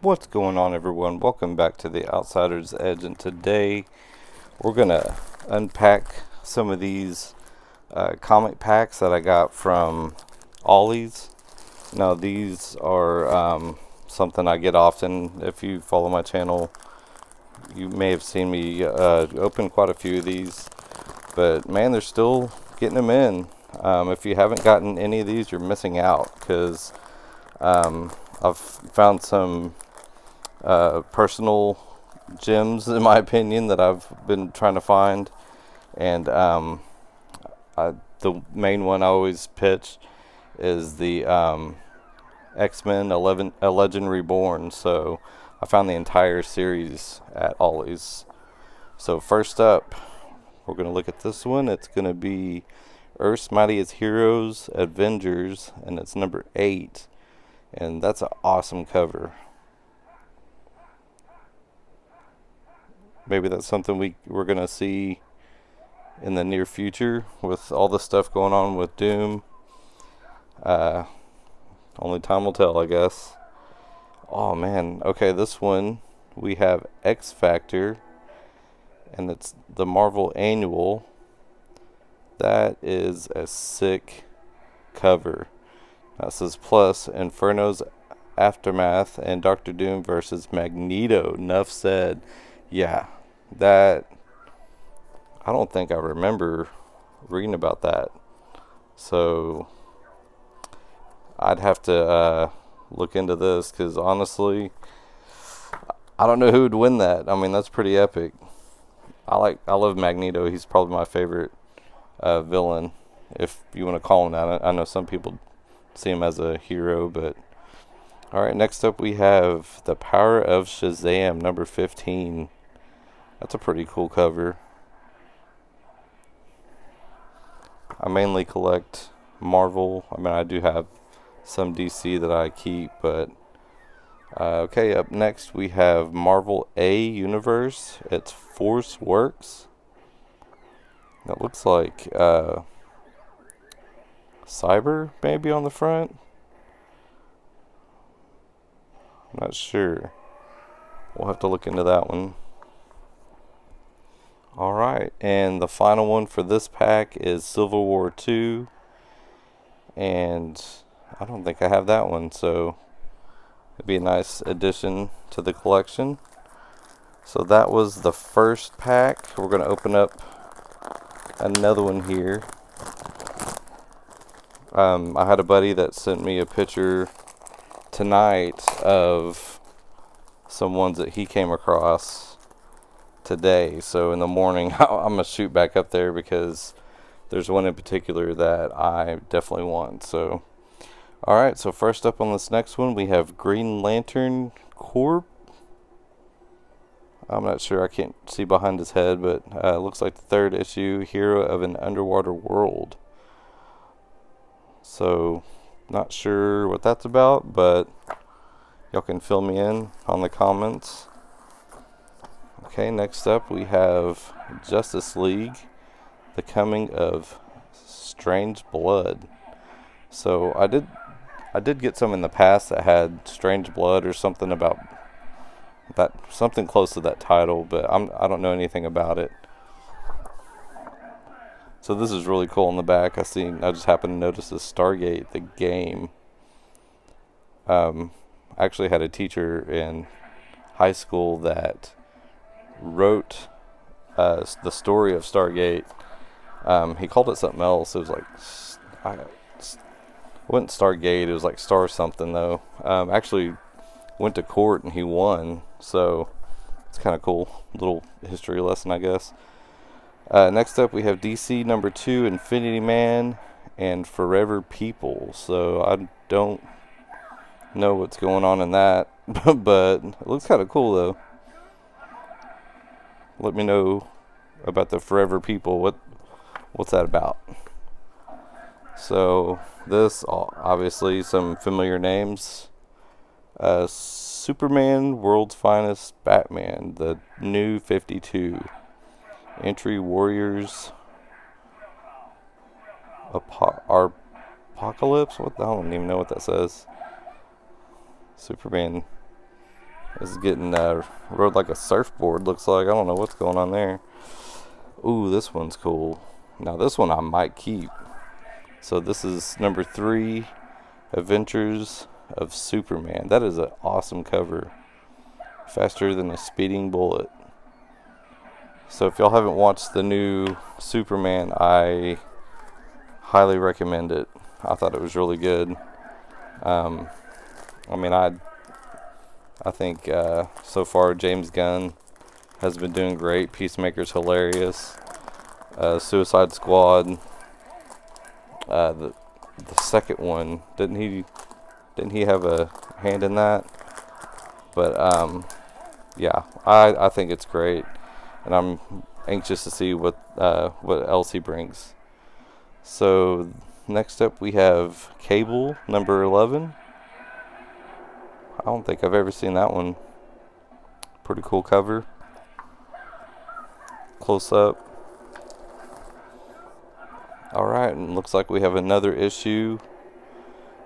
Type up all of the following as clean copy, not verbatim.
What's going on, everyone? Welcome back to the Outsider's Edge, and today we're gonna unpack some of these comic packs that I got from Ollies. Now, these are something I get often. If you follow my channel, you may have seen me open quite a few of these, but man, they're still getting them in. If you haven't gotten any of these, you're missing out, because I've found some personal gems, in my opinion, that I've been trying to find. And the main one I always pitch is the X-Men 11, A Legend Reborn. So I found the entire series at Ollies. So first up, we're going to look at this one. It's going to be Earth's Mightiest Heroes Avengers, and it's number 8. And that's an awesome cover. Maybe that's something we're going to see in the near future with all the stuff going on with Doom. Only time will tell, I guess. Oh man, okay, this one we have X Factor, and it's the Marvel Annual. That is a sick cover. That says plus Inferno's Aftermath and Doctor Doom versus Magneto. Enough said. Yeah, that, I don't think I remember reading about that. So I'd have to look into this, because honestly, I don't know who would win that. I mean, that's pretty epic. I love Magneto. He's probably my favorite villain, if you want to call him that. I know some people see him as a hero, but alright, next up we have The Power of Shazam, number 15. That's a pretty cool cover. I mainly collect Marvel. I mean, I do have some DC that I keep, but okay, up next we have Marvel A Universe. It's Force Works. That looks like Cyber maybe on the front. I'm not sure. We'll have to look into that one. Alright, and the final one for this pack is Civil War 2. And I don't think I have that one, so it'd be a nice addition to the collection. So that was the first pack. We're going to open up another one here. I had a buddy that sent me a picture tonight of some ones that he came across today. So in the morning, I'm going to shoot back up there, because there's one in particular that I definitely want. So alright, so first up on this next one, we have Green Lantern Corps. I'm not sure, I can't see behind his head, but it looks like the 3rd issue, Hero of an Underwater World. So not sure what that's about, but y'all can fill me in on the comments. Okay, next up we have Justice League, The Coming of Strange Blood. So I did get some in the past that had Strange Blood or something about that, something close to that title, but I don't know anything about it. So this is really cool on the back. I just happened to notice this Stargate, the game. I actually had a teacher in high school that wrote the story of Stargate. He called it something else. It was like, it wasn't Stargate, it was like Star something though. Actually went to court and he won, so it's kind of cool. Little history lesson, I guess. Next up we have DC number 2, Infinity Man and Forever People. So I don't know what's going on in that, but it looks kind of cool though. Let me know about the Forever People. What's that about? So this, obviously some familiar names. Superman, World's Finest, Batman, the New 52, Entry Warriors, Apocalypse. What the hell? I don't even know what that says. Superman This is getting rode like a surfboard, looks like. I don't know what's going on there. Ooh, this one's cool. Now this one I might keep. So this is number 3, Adventures of Superman. That is an awesome cover. Faster than a speeding bullet. So if y'all haven't watched the new Superman, I highly recommend it. I thought it was really good. I mean, I think so far James Gunn has been doing great. Peacemaker's hilarious. Suicide Squad. The second one, didn't he have a hand in that? But yeah, I think it's great, and I'm anxious to see what else he brings. So next up we have Cable number 11. I don't think I've ever seen that one. Pretty cool cover. Close up. Alright, and looks like we have another issue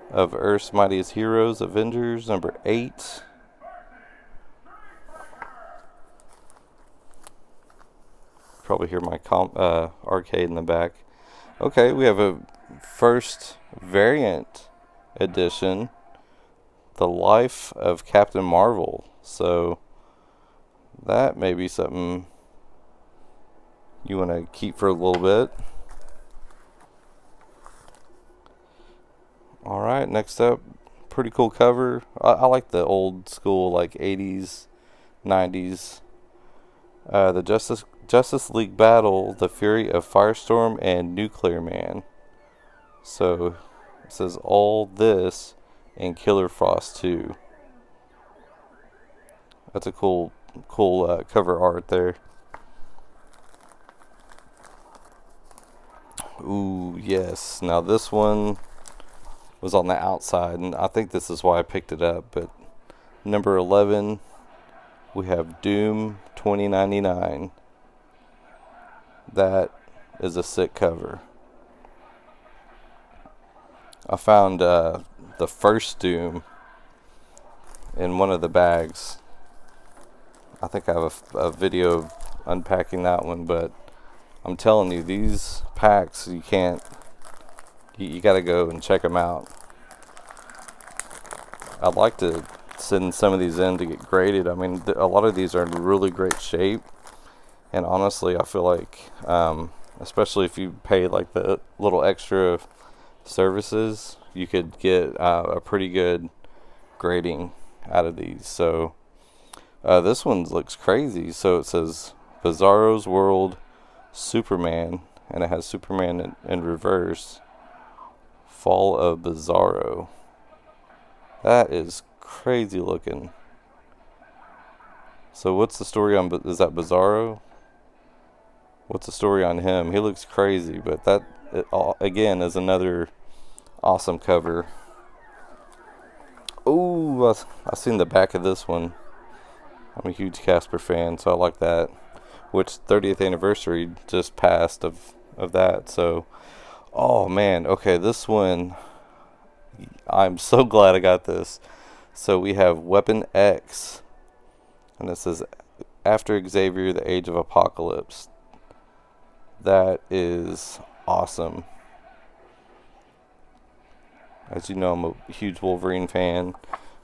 of Earth's Mightiest Heroes, Avengers, number 8. Probably hear my arcade in the back. Okay, we have a first variant edition, The Life of Captain Marvel. So that may be something you want to keep for a little bit. Alright, next up, pretty cool cover. I like the old school, like 80s, 90s. The Justice League Battle, The Fury of Firestorm and Nuclear Man. So it says all this and Killer Frost 2. That's a cool cover art there. Ooh, yes. Now this one was on the outside, and I think this is why I picked it up. But number 11, we have Doom 2099. That is a sick cover. I found the first Doom in one of the bags. I think I have a video of unpacking that one, but I'm telling you, these packs, you gotta go and check them out. I'd like to send some of these in to get graded. I mean, a lot of these are in really great shape, and honestly, I feel like, especially if you pay like the little extra services, you could get a pretty good grading out of these. So this one looks crazy. So it says Bizarro's World Superman, and it has Superman in reverse. Fall of Bizarro. That is crazy looking. So what's the story on, is that Bizarro? What's the story on him? He looks crazy, but that again is another awesome cover. Ooh, I seen the back of this one. I'm a huge Casper fan, so I like that. Which 30th anniversary just passed of that. So, oh man, okay, this one, I'm so glad I got this. So we have Weapon X, and it says After Xavier, the Age of Apocalypse. That is awesome. As you know, I'm a huge Wolverine fan.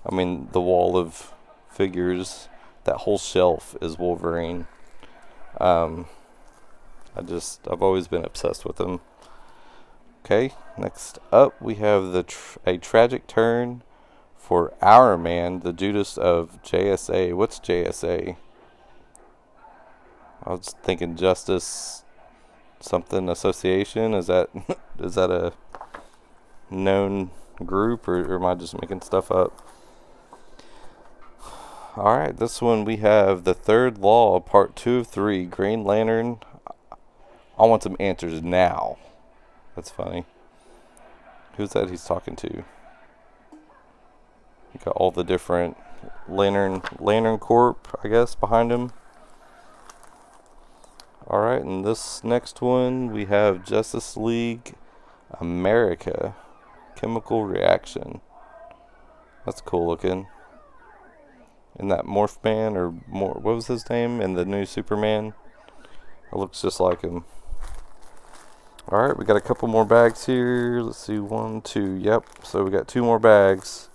I mean, the wall of figures, that whole shelf is Wolverine. I've always been obsessed with him. Okay, next up we have a tragic turn for Our Man, the Judas of JSA. What's JSA? I was thinking Justice something Association. Is that a known group, or am I just making stuff up? Alright, this one we have The Third Law, Part 2 of 3, Green Lantern. I want some answers now. That's funny. Who's that he's talking to? You got all the different Lantern Corp, I guess, behind him. Alright, and this next one we have Justice League America, Chemical Reaction. That's cool looking. in that Morph Man, or what was his name in the new Superman? It looks just like him. Alright, we got a couple more bags here. Let's see, 1, 2, yep. So we got 2 more bags.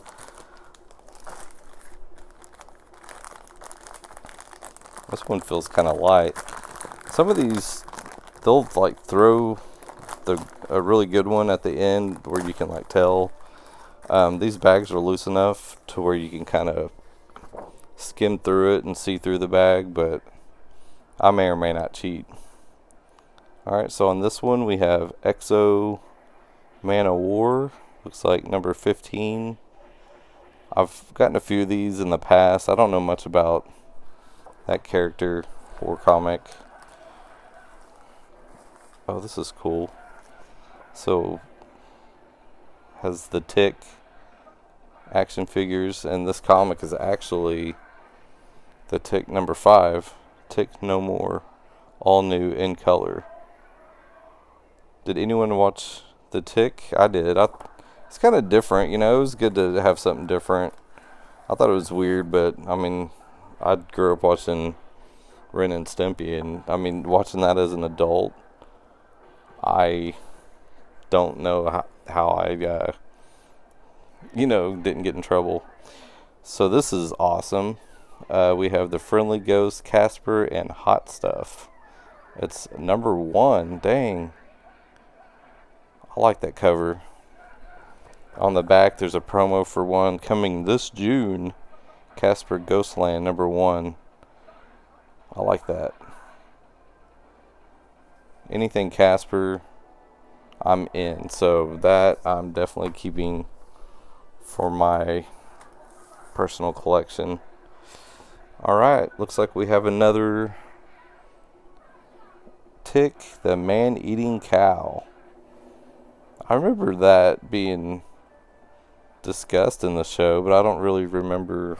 This one feels kind of light. Some of these, they'll like throw a really good one at the end where you can like tell. These bags are loose enough to where you can kind of skim through it and see through the bag, but I may or may not cheat. Alright, so on this one we have Exo Man of War. Looks like number 15. I've gotten a few of these in the past. I don't know much about that character or comic. Oh, this is cool. So, has the Tick action figures, and this comic is actually the Tick number 5. Tick No More. All new in color. Did anyone watch the Tick? I did. It's kind of different, you know. It was good to have something different. I thought it was weird, but I mean, I grew up watching Ren and Stimpy, and I mean, watching that as an adult, I don't know how I, didn't get in trouble. So this is awesome. We have the Friendly Ghost, Casper, and Hot Stuff. It's number 1. Dang. I like that cover. On the back, there's a promo for one coming this June. Casper Ghostland number 1. I like that. Anything Casper, I'm in. So that I'm definitely keeping for my personal collection. Alright, looks like we have another Tick, the Man-Eating Cow. I remember that being discussed in the show, but I don't really remember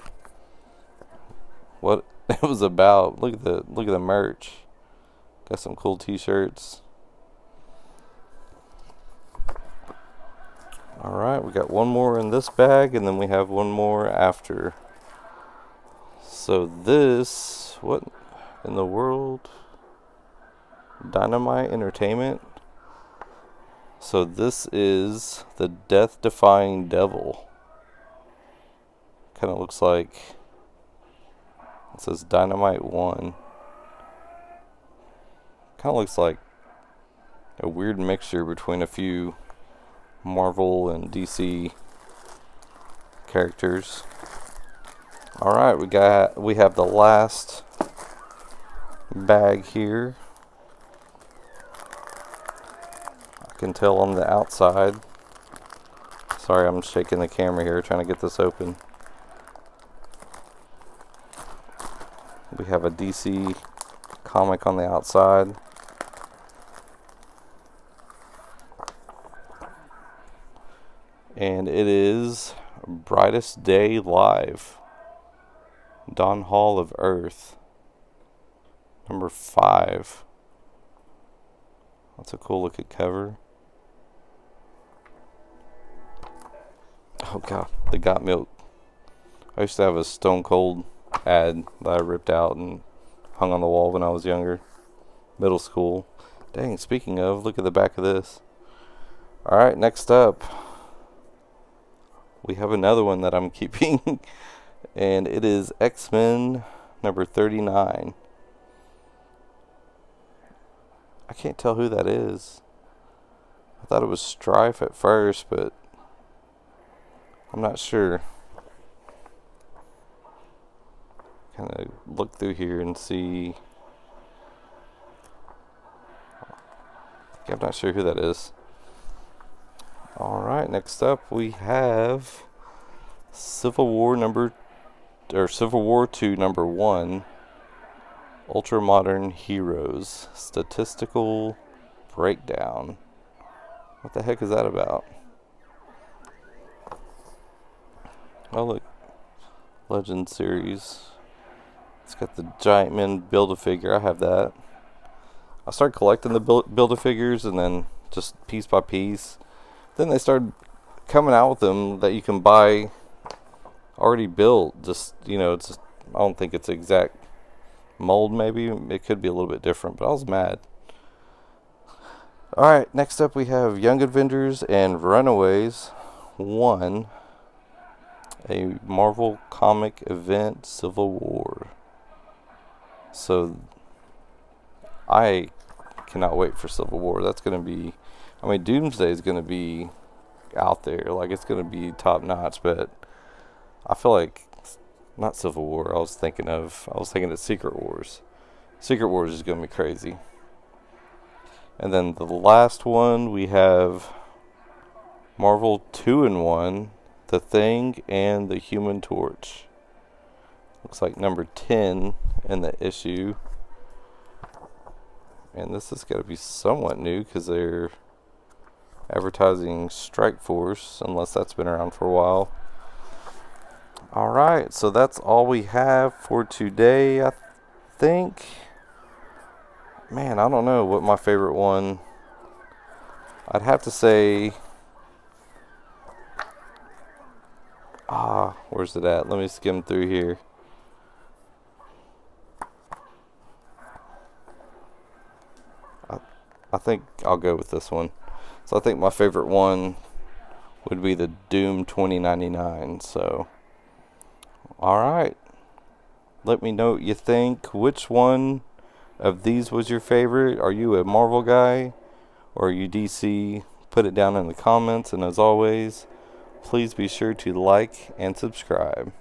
what it was about. Look at the merch. Got some cool t-shirts. Alright, we got one more in this bag, and then we have one more after. So this, what in the world? Dynamite Entertainment. So this is the Death-Defying Devil. Kind of looks like, it says Dynamite 1. Kind of looks like a weird mixture between a few Marvel and DC characters. Alright, we have the last bag here. I can tell on the outside. Sorry, I'm shaking the camera here trying to get this open. We have a DC comic on the outside. And it is Brightest Day Live. Dawn Hall of Earth. Number 5. That's a cool looking cover. Oh god, the Got Milk. I used to have a Stone Cold ad that I ripped out and hung on the wall when I was younger. Middle school. Dang, speaking of, look at the back of this. Alright, next up, we have another one that I'm keeping. And it is X-Men number 39. I can't tell who that is. I thought it was Strife at first, but I'm not sure. Kind of look through here and see. Yeah, I'm not sure who that is. Alright, next up we have Civil War II number 1. Ultra Modern Heroes Statistical Breakdown. What the heck is that about? Oh look, Legend series. It's got the Giant Men Build-A-Figure. I have that. I started collecting the Build-A-Figures, and then just piece by piece. Then they started coming out with them that you can buy already built. Just, it's I don't think it's exact mold. Maybe it could be a little bit different, but I was mad. Alright, next up we have Young Avengers and Runaways 1, a Marvel comic event, Civil War. So I cannot wait for Civil War. That's going to be, I mean, Doomsday is going to be out there. Like, it's going to be top notch, but I feel like, not Civil War, I was thinking of Secret Wars. Secret Wars is going to be crazy. And then the last one, we have Marvel 2-in-1, The Thing and the Human Torch. Looks like number 10 in the issue. And this has got to be somewhat new because they're advertising Strike Force, unless that's been around for a while. Alright, so that's all we have for today, I think. Man, I don't know what my favorite one. I'd have to say, where's it at? Let me skim through here. I think I'll go with this one. So I think my favorite one would be the Doom 2099. So, alright. Let me know what you think. Which one of these was your favorite? Are you a Marvel guy or are you DC? Put it down in the comments, and as always, please be sure to like and subscribe.